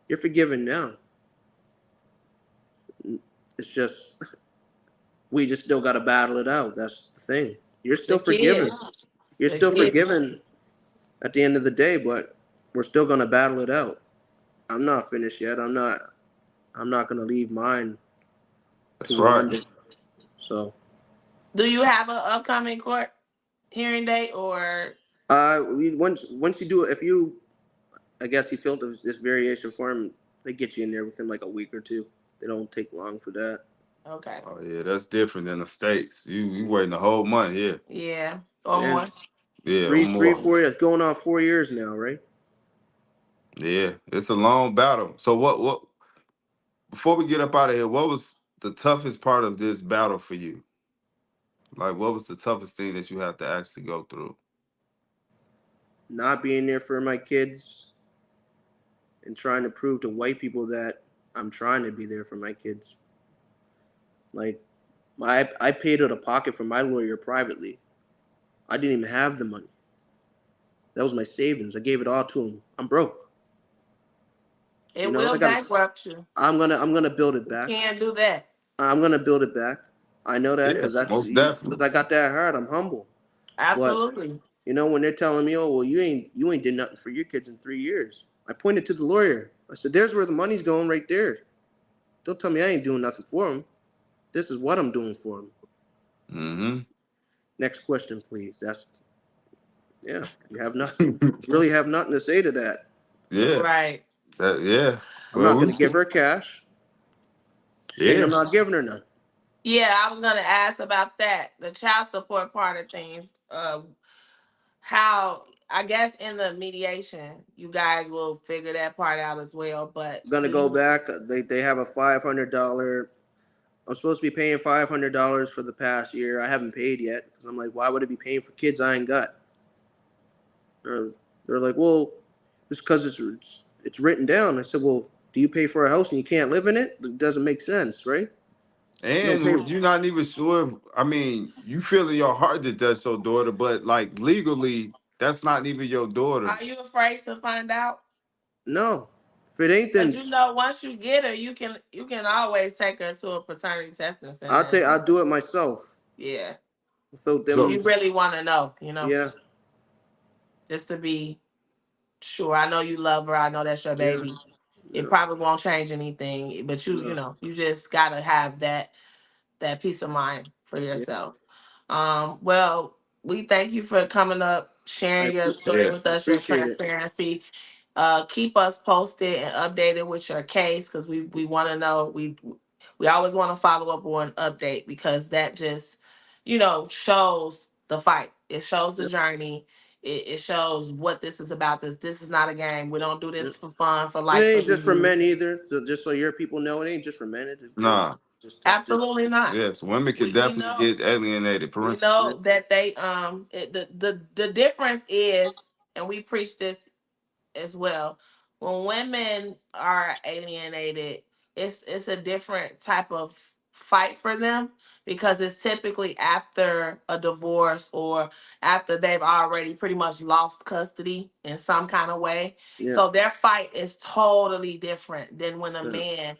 You're forgiven now. It's just we just still got to battle it out. That's the thing. You're The still forgiven. kids. You're The still kids. forgiven at the end of the day, but we're still gonna battle it out. I'm not finished yet. I'm not. I'm not gonna leave mine to That's right. wander. So, Do you have an upcoming court hearing date or we once you do it, if you, I guess you filled this variation form, they get you in there within like a week or two. They don't take long for that. okay? Oh yeah, that's different than the states. You Mm. waiting a whole month here. Yeah, or And more. Yeah, or three, more. 4 years. It's going on 4 years now, right? Yeah, it's a long battle. So what before we get up out of here, what was the toughest part of this battle for you? Like what was the toughest thing that you have to actually go through? Not being there for my kids and trying to prove to white people that I'm trying to be there for my kids. Like, I paid out of pocket for my lawyer privately. I didn't even have the money. That was my savings. I gave it all to him. I'm broke. It will I got. bankrupt you. I'm gonna build it You back. can't do that. I'm gonna build it back. I know that Yeah, because that's most because definitely. I got that hard. I'm humble. But Absolutely. when they're telling me, "Oh, well, you ain't did nothing for your kids in 3 years," I pointed to the lawyer. I said, "There's where the money's going right there. Don't tell me I ain't doing nothing for them. This is what I'm doing for them." Mm-hmm. Next question, please. That's yeah. You have not really have nothing to say to that. Yeah. Right. Yeah. I'm not Well, gonna give her cash. She's saying yeah. I'm not giving her none. Yeah, I was gonna ask about that, the child support part of things. How I guess in the mediation, you guys will figure that part out as well. But I'm gonna do go you? back. They have a $500. I'm supposed to be paying $500 for the past year. I haven't paid yet because I'm like, why would I be paying for kids I ain't got? They're, they're like, well, just because it's written down. I said, well, do you pay for a house and you can't live in it? It doesn't make sense, right? You don't pay. And you're not even sure. I mean, you feel in your heart that that's your daughter, but like legally, that's not even your daughter. Are you afraid to find out? No, if it ain't, But then you know, once you get her, you can always take her to a paternity testing I'll center. take. I'll do it myself. Yeah, Without if So, them, you really want to know, yeah, just to be sure. I know you love her. I know that's your yeah, baby. It yeah, probably won't change anything, but no. you just gotta have that peace of mind for Yeah, yourself. Well, we thank you for coming up, I sharing your appreciate. story yeah. with us, your Appreciate it. transparency. Keep us posted and updated with your case because we want to know. We always want to follow up on update because that just shows the fight. It shows the Yep, journey. It shows what this is about. This is not a game. We don't do yep. this for fun, for And it likes or ain't just for men views. either. So just so your people know, it ain't just for men. It's just girls. Nah. Just Absolutely not. Yes, women can We definitely know. get alienated We parental. know that they the difference is, and we preach this as well. When women are alienated, it's a different type of fight for them because it's typically after a divorce or after they've already pretty much lost custody in some kind of way. yeah, So their fight is totally different than when a yeah, man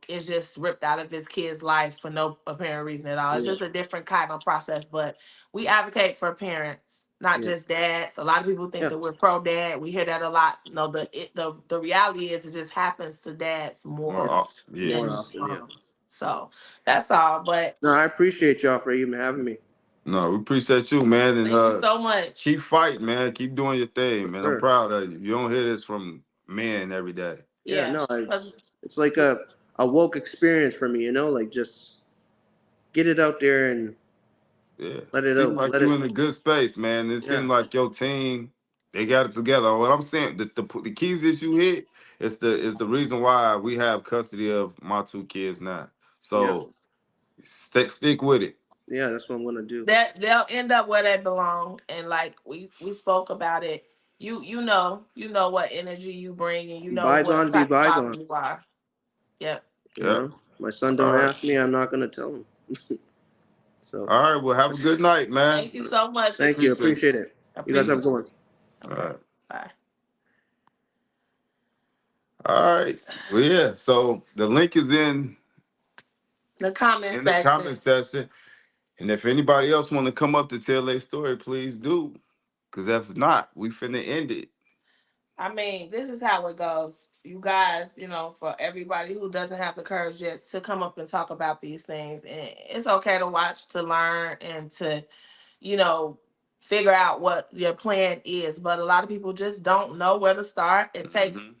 is just ripped out of his kid's life for no apparent reason at all. It's yeah, just a different kind of process. But we advocate for parents, not yeah, just dads. A lot of people think yeah. that we're pro dad. We hear that a lot. No, the reality is it just happens to dads More more off. Yeah. More than often, yeah. moms. So that's all. But No, I appreciate y'all for even having me. No, we appreciate you, man, and thank you so much. keep fighting, man. Keep doing your thing, For man. I'm sure. proud of you. You don't hear this from men every day. Yeah, Yeah. no, 'Cause it's like a woke experience for me, like just get it out there and Yeah. let it Seems out. like Let you it, in a good space, man. It yeah, seems like your team, they got it together. What I'm saying, the keys that you hit is the reason why we have custody of my two kids now. yeah, So stick with it. yeah. That's what I'm gonna do. that they'll end up where they belong, and like we spoke about it, you know what energy you bring, and you know what Bygone be type of father bygone. you are. Yep. Yep. My son All don't right. ask me, I'm not gonna tell him. So, All right. Well, have a good night, man. Thank you so much. thank you. Appreciate Appreciate it. You guys have a Appreciate good it. one. you. All Okay. right. Bye. All right. Well, yeah. So the link is The comment in the section. comment section. And if anybody else want to come up to tell their story, please do. Because if not, we finna end it. I mean, this is how it goes. You guys, for everybody who doesn't have the courage yet to come up and talk about these things, and it's okay to watch, to learn, and to you know, figure out what your plan is. But a lot of people just don't know where to start. It takes Hmm.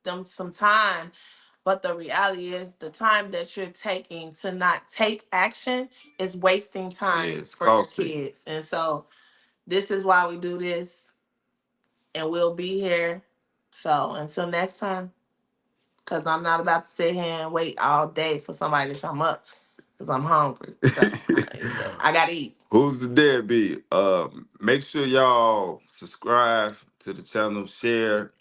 them some time. But the reality is, the time that you're taking to not take action is wasting Yeah, time it's for your costly. kids. And so, this is why we do this, and we'll be here. So, until next time, because I'm not about to sit here and wait all day for somebody to come up because I'm hungry. So, I got to eat. Who's the deadbeat? Make sure y'all subscribe to the channel, share,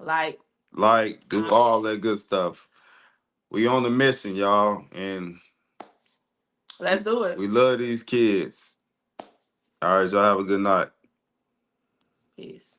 Like, do all that good stuff. We on a mission, y'all, and let's do it. we love these kids. All right, y'all have a good night. Peace.